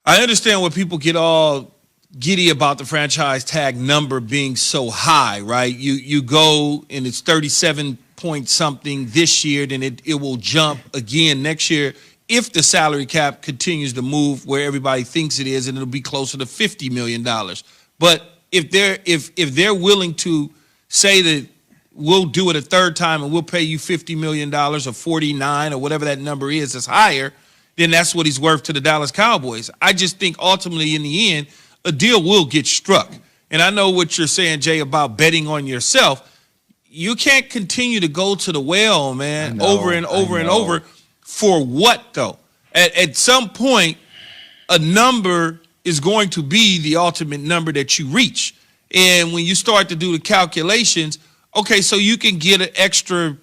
I understand where people get all giddy about the franchise tag number being so high, right? You go and it's 37 point something this year, then it will jump again next year if the salary cap continues to move where everybody thinks it is, and it'll be closer to $50 million. But if they're willing to say that we'll do it a third time and we'll pay you $50 million or 49 or whatever that number is that's higher, then that's what he's worth to the Dallas Cowboys. I just think ultimately in the end, a deal will get struck. And I know what you're saying, Jay, about betting on yourself. You can't continue to go to the well, man, over and over and over. For what, though? At some point, a number is going to be the ultimate number that you reach. And when you start to do the calculations, okay, so you can get an extra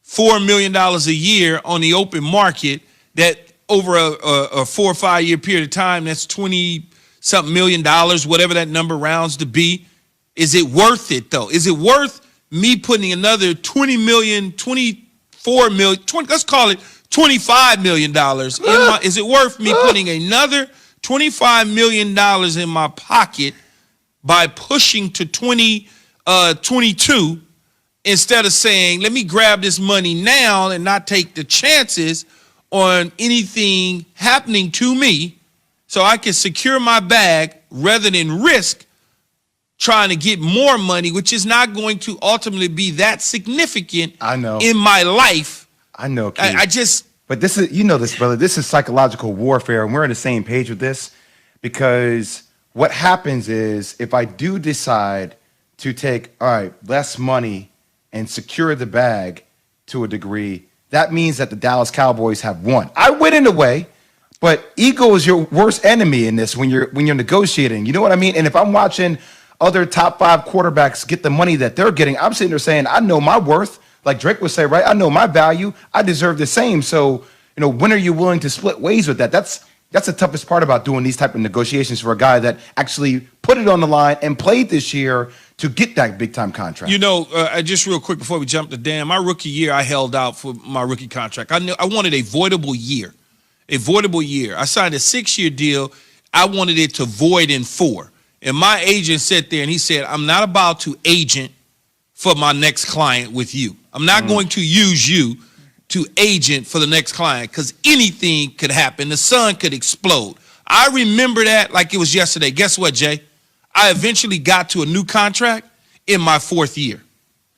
$4 million a year on the open market that over a 4 or 5 year period of time, that's 20-something million dollars, whatever that number rounds to be. Is it worth it, though? Is it worth me putting another 20 million, 24 million, 20, let's call it $25 million is it worth me putting another $25 million in my pocket by pushing to 2022 instead of saying, let me grab this money now and not take the chances on anything happening to me so I can secure my bag rather than risk trying to get more money, which is not going to ultimately be that significant in my life. I know, Keith. I just... But this is, you know this, brother, this is psychological warfare, and we're on the same page with this, because what happens is if I do decide to take, all right, less money and secure the bag to a degree, that means that the Dallas Cowboys have won. I win in a way, but ego is your worst enemy in this when you're negotiating. You know what I mean? And if I'm watching other top 5 quarterbacks get the money that they're getting, I'm sitting there saying, I know my worth. Like Drake would say, right? I know my value. I deserve the same. So, when are you willing to split ways with that? That's the toughest part about doing these type of negotiations for a guy that actually put it on the line and played this year to get that big-time contract. Just real quick before we jump to Dan, my rookie year, I held out for my rookie contract. I wanted a voidable year. I signed a 6-year deal. I wanted it to void in 4. And my agent sat there and he said, I'm not about to agent for my next client with you. I'm not going to use you to agent for the next client because anything could happen. The sun could explode. I remember that like it was yesterday. Guess what, Jay? I eventually got to a new contract in my 4th year.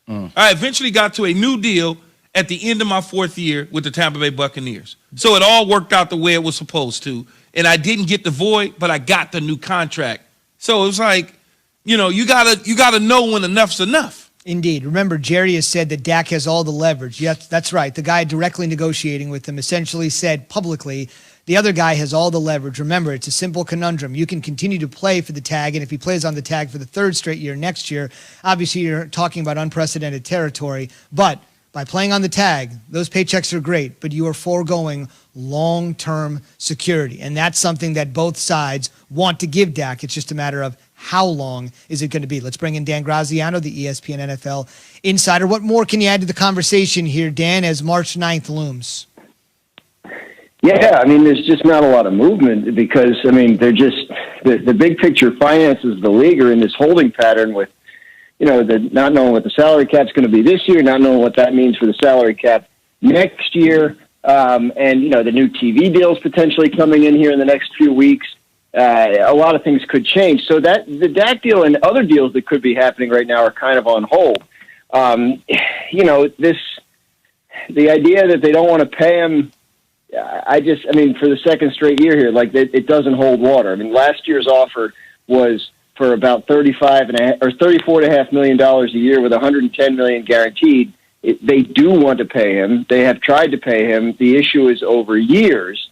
I eventually got to a new deal at the end of my 4th year with the Tampa Bay Buccaneers. So it all worked out the way it was supposed to. And I didn't get the void, but I got the new contract. So it was like, you gotta know when enough's enough. Indeed. Remember, Jerry has said that Dak has all the leverage. Yes, that's right. The guy directly negotiating with him essentially said publicly, the other guy has all the leverage. Remember, it's a simple conundrum. You can continue to play for the tag, and if he plays on the tag for the 3rd straight year next year, obviously you're talking about unprecedented territory. But by playing on the tag, those paychecks are great, but you are foregoing long-term security. And that's something that both sides want to give Dak. It's just a matter of how long is it going to be? Let's bring in Dan Graziano, the ESPN NFL insider. What more can you add to the conversation here, Dan, as March 9th looms? Yeah, there's just not a lot of movement because, they're just the big picture finances of the league are in this holding pattern with, the not knowing what the salary cap's going to be this year, not knowing what that means for the salary cap next year, and, the new TV deals potentially coming in here in the next few weeks. A lot of things could change. So that the Dak deal and other deals that could be happening right now are kind of on hold. The idea that they don't want to pay him, for the 2nd straight year here, it doesn't hold water. Last year's offer was for about $34.5 million a year with $110 million guaranteed. They do want to pay him. They have tried to pay him. The issue is over years.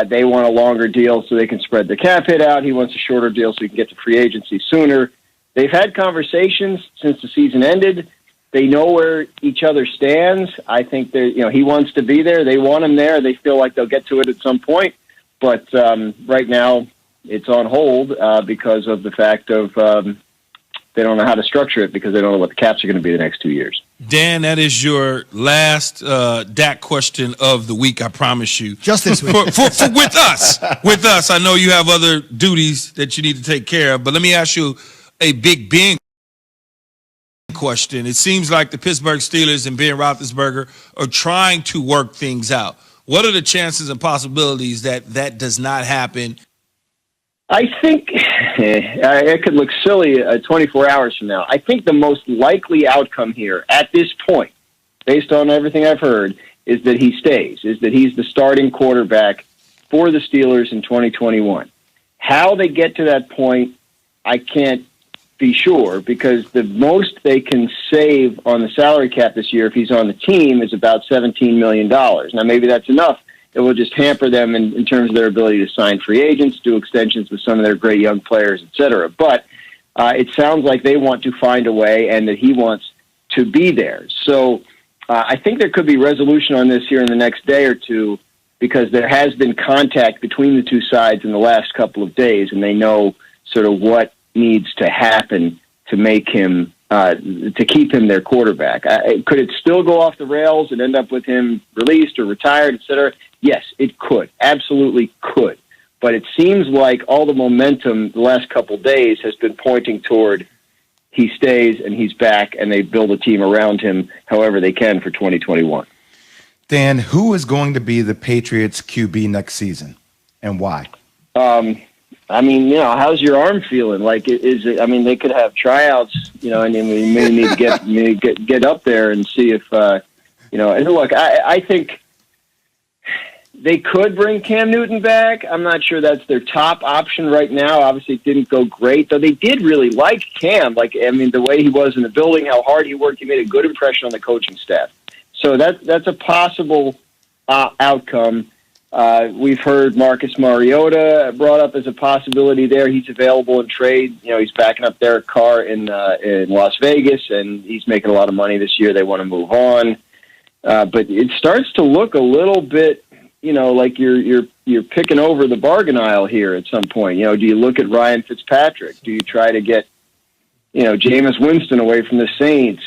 They want a longer deal so they can spread the cap hit out. He wants a shorter deal so he can get to free agency sooner. They've had conversations since the season ended. They know where each other stands. I think he wants to be there. They want him there. They feel like they'll get to it at some point. But right now it's on hold because of the fact of they don't know how to structure it because they don't know what the caps are going to be the next 2 years. Dan, that is your last Dak question of the week. I promise you. Just this week. For with us, I know you have other duties that you need to take care of. But let me ask you a Big Ben question. It seems like the Pittsburgh Steelers and Ben Roethlisberger are trying to work things out. What are the chances and possibilities that that does not happen? I think it could look silly 24 hours from now. I think the most likely outcome here at this point, based on everything I've heard, is that he stays, is that he's the starting quarterback for the Steelers in 2021. How they get to that point, I can't be sure, because the most they can save on the salary cap this year if he's on the team is about $17 million. Now, maybe that's enough. It will just hamper them in terms of their ability to sign free agents, do extensions with some of their great young players, et cetera. But it sounds like they want to find a way and that he wants to be there. So I think there could be resolution on this here in the next day or two, because there has been contact between the two sides in the last couple of days, and they know sort of what needs to happen to make him to keep him their quarterback. Could it still go off the rails and end up with him released or retired, et cetera? Yes, it could. Absolutely could. But it seems like all the momentum the last couple of days has been pointing toward he stays and he's back, and they build a team around him however they can for 2021. Dan, who is going to be the Patriots QB next season, and why? I mean, how's your arm feeling? Like, is it? I mean, they could have tryouts, and we may need to get up there and see if, And look, I think they could bring Cam Newton back. I'm not sure that's their top option right now. Obviously, it didn't go great, though they did really like Cam. Like, I mean, the way he was in the building, how hard he worked, he made a good impression on the coaching staff. So that's a possible outcome. We've heard Marcus Mariota brought up as a possibility there. He's available in trade. He's backing up Derek Carr in Las Vegas, and he's making a lot of money this year. They want to move on. But it starts to look a little bit, like you're picking over the bargain aisle here at some point. Do you look at Ryan Fitzpatrick? Do you try to get, Jameis Winston away from the Saints?